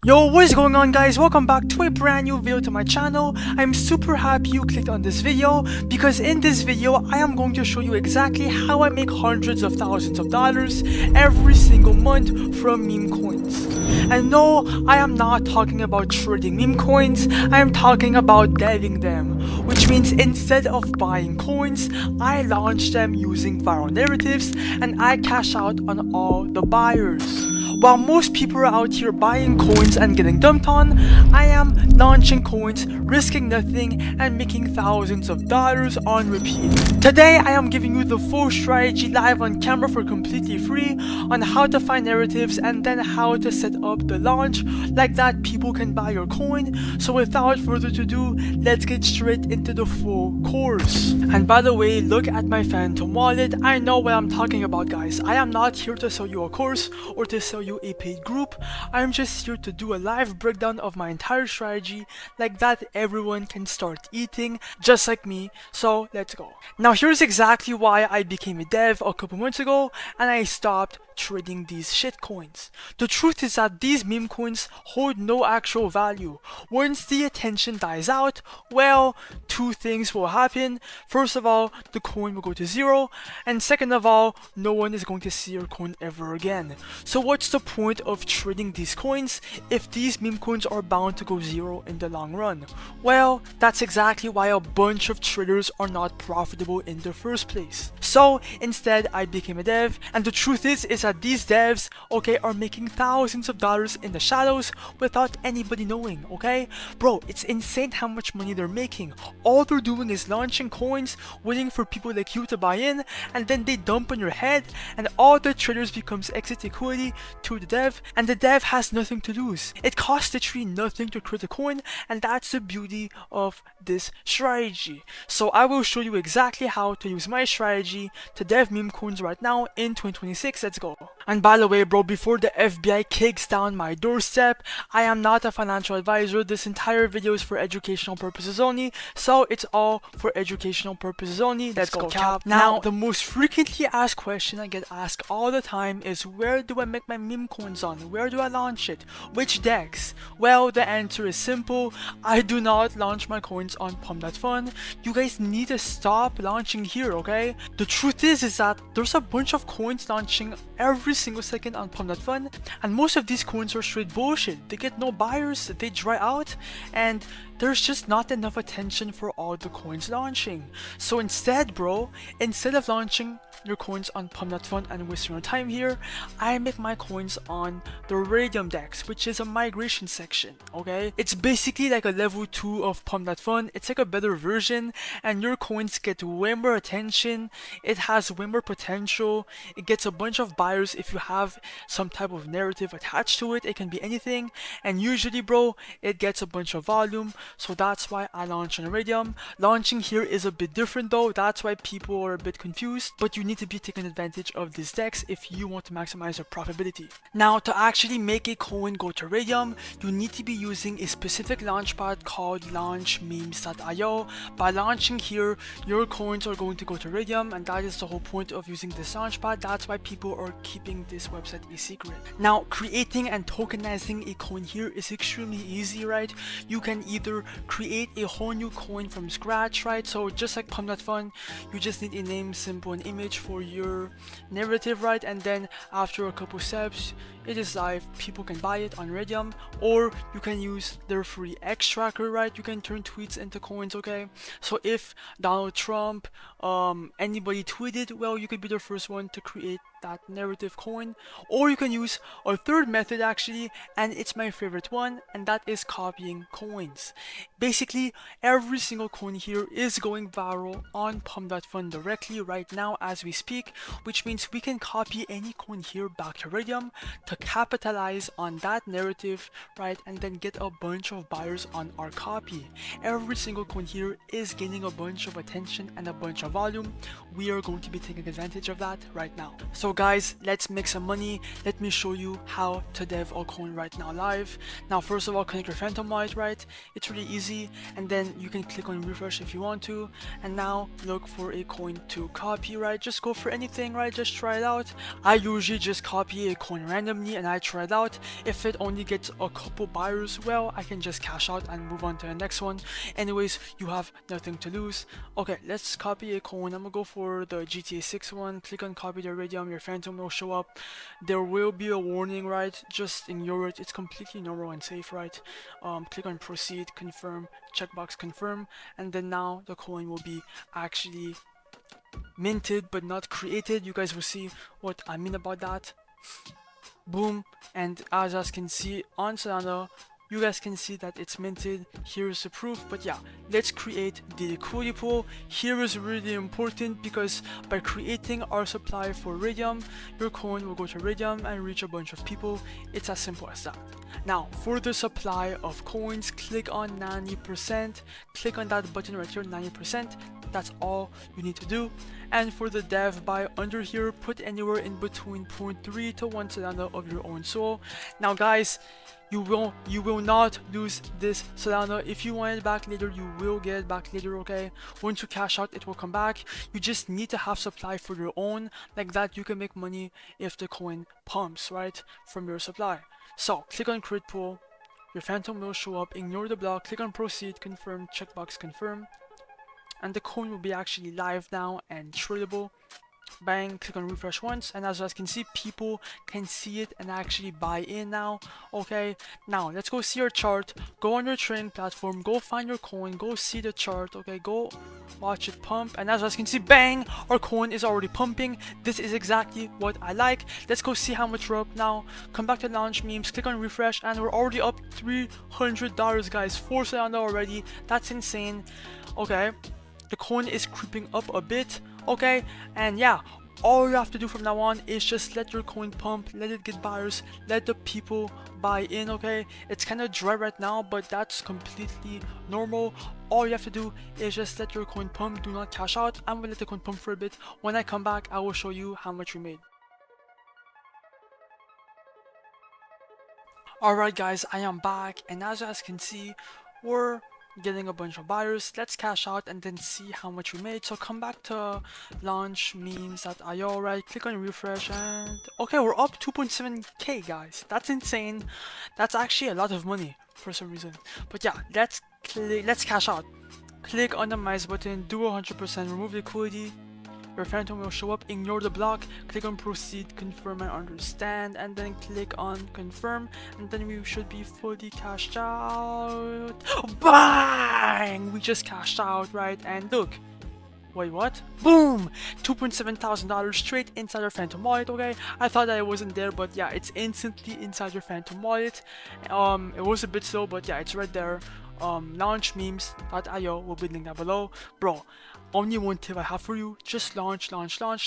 Yo, what is going on, guys? Welcome back to a brand new video to my channel. I'm super happy you clicked on this video because in this video I am going to show you exactly how I make hundreds of thousands of dollars every single month from meme coins. And no, I am not talking about trading meme coins, I am talking about deving them, which means instead of buying coins, I launch them using viral narratives and I cash out on all the buyers. While most people are out here buying coins and getting dumped on, I am launching coins, risking nothing, and making thousands of dollars on repeat. Today, I am giving you the full strategy live on camera for completely free on how to find narratives and then how to set up the launch like that people can buy your coin. So without further ado, let's get straight into the full course. And by the way, look at my Phantom wallet. I know what I'm talking about, guys. I am not here to sell you a course or to sell you a paid group. I'm just here to do a live breakdown of my entire strategy like that everyone can start eating just like me. So let's go. Now here's exactly why I became a dev a couple months ago and I stopped trading these shit coins. The truth is that these meme coins hold no actual value. Once the attention dies out, well, two things will happen. First of all, the coin will go to zero, and second of all, no one is going to see your coin ever again. So what's the point of trading these coins if these meme coins are bound to go zero in the long run? Well, that's exactly why a bunch of traders are not profitable in the first place. So instead, I became a dev, and the truth is that these devs, okay, are making thousands of dollars in the shadows without anybody knowing, okay? Bro, it's insane how much money they're making. All they're doing is launching coins, waiting for people like you to buy in, and then they dump on your head, and all the traders becomes exit equity to the dev, and the dev has nothing to lose. It costs literally nothing to create a coin, and that's the beauty of this strategy. So I will show you exactly how to use my strategy to dev meme coins right now in 2026. Let's go. And by the way, bro, before the FBI kicks down my doorstep, I am not a financial advisor. This entire video is for educational purposes only, so it's all for educational purposes only. Let's go, cap. Now, the most frequently asked question I get asked all the time is, where do I make my meme coins on? Where do I launch it? Which DEX? Well, the answer is simple. I do not launch my coins on Pump.Fun. You guys need to stop launching here, okay? The truth is that there's a bunch of coins launching every single second on Pump.Fun, and most of these coins are straight bullshit. They get no buyers, they dry out, and there's just not enough attention for all the coins launching. So instead, bro, instead of launching your coins on Pump.Fun and wasting your time here, I make my coins on the Raydium DEX, which is a migration section, okay? It's basically like a level 2 of Pump.Fun. It's like a better version, and your coins get way more attention. It has way more potential. It gets a bunch of buyers if you have some type of narrative attached to it. It can be anything, and usually, bro, it gets a bunch of volume. So that's why I launch on Raydium. Launching here is a bit different though. That's why people are a bit confused, but you need to be taking advantage of this DEX if you want to maximize your profitability. Now, to actually make a coin go to Raydium, you need to be using a specific launchpad called launchmemes.io. By launching here, your coins are going to go to Raydium, and that is the whole point of using this launchpad. That's why people are keeping this website a secret. Now, creating and tokenizing a coin here is extremely easy, right? You can either create a whole new coin from scratch, right? So just like Pump.Fun, you just need a name, symbol, and image for your narrative, right? And then after a couple steps, it is live. People can buy it on Raydium, or you can use their free X tracker, right? You can turn tweets into coins, okay? So if Donald Trump, anybody tweeted, well, you could be the first one to create that narrative coin. Or you can use a third method actually, and it's my favorite one, and that is copying coins. Basically, every single coin here is going viral on Pump.Fun directly right now as we speak, which means we can copy any coin here back to Raydium to capitalize on that narrative, right, and then get a bunch of buyers on our copy. Every single coin here is gaining a bunch of attention and a bunch of volume. We are going to be taking advantage of that right now. So guys, let's make some money. Let me show you how to dev a coin right now live. Now, first of all, connect your Phantom wallet, right? It's really easy, and then you can click on refresh if you want to, and now look for a coin to copy, right? Just go for anything, right? Just try it out. I usually just copy a coin randomly money and I try it out. If it only gets a couple buyers, well, I can just cash out and move on to the next one. Anyways, you have nothing to lose. Okay, let's copy a coin. I'm gonna go for the GTA 6 one. Click on copy the Raydium, your phantom will show up. There will be a warning, right? Just ignore it. It's completely normal and safe, right? Click on proceed, confirm, checkbox confirm, and then now the coin will be actually minted but not created. You guys will see what I mean about that. Boom, and as you guys can see on Solana, you guys can see that it's minted. Here's the proof. But yeah, let's create the liquidity pool. Here is really important because by creating our supply for Raydium, your coin will go to Raydium and reach a bunch of people. It's as simple as that. Now for the supply of coins, click on 90%, click on that button right here, 90%. That's all you need to do. And for the dev buy under here, put anywhere in between 0.3 to 1 Solana of your own soul. Now guys, you will not lose this Solana. If you want it back later, you will get it back later, okay? Once you cash out, it will come back. You just need to have supply for your own. Like that, you can make money if the coin pumps, right, from your supply. So click on create pool, your phantom will show up, ignore the block, click on proceed, confirm, checkbox confirm, and the coin will be actually live now and tradable. Bang, click on refresh once, and as you guys can see, people can see it and actually buy in now. Okay, now let's go see your chart. Go on your trading platform, go find your coin, go see the chart. Okay, go watch it pump, and as you guys can see, bang, our coin is already pumping. This is exactly what I like. Let's go see how much we're up now. Come back to launch memes, click on refresh, and we're already up $300, guys. 4 Solana already. That's insane. Okay, the coin is creeping up a bit. Okay, and yeah, all you have to do from now on is just let your coin pump, let it get buyers, let the people buy in. Okay, it's kind of dry right now, but that's completely normal. All you have to do is just let your coin pump, do not cash out. I'm gonna let the coin pump for a bit. When I come back, I will show you how much we made. Alright guys, I am back, and as you guys can see, we're getting a bunch of buyers. Let's cash out and then see how much we made. So come back to launch memes.io, right? Click on refresh, and okay, we're up 2.7k, guys. That's insane. That's actually a lot of money for some reason. But yeah, let's cash out. Click on the minus button, do 100%, remove liquidity. Your phantom will show up, ignore the block, click on proceed, confirm and understand, and then click on confirm, and then we should be fully cashed out. Bang! We just cashed out, right? And look, wait, what? Boom! $2,700 straight inside your phantom wallet. Okay, I thought that it wasn't there, but yeah, it's instantly inside your phantom wallet. It was a bit slow, but yeah, it's right there. Launch memes.io will be linked down below. Bro, only one tip I have for you: just launch,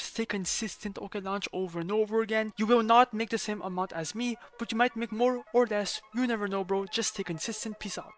stay consistent. Okay, launch over and over again. You will not make the same amount as me, but you might make more or less. You never know, bro. Just stay consistent. Peace out.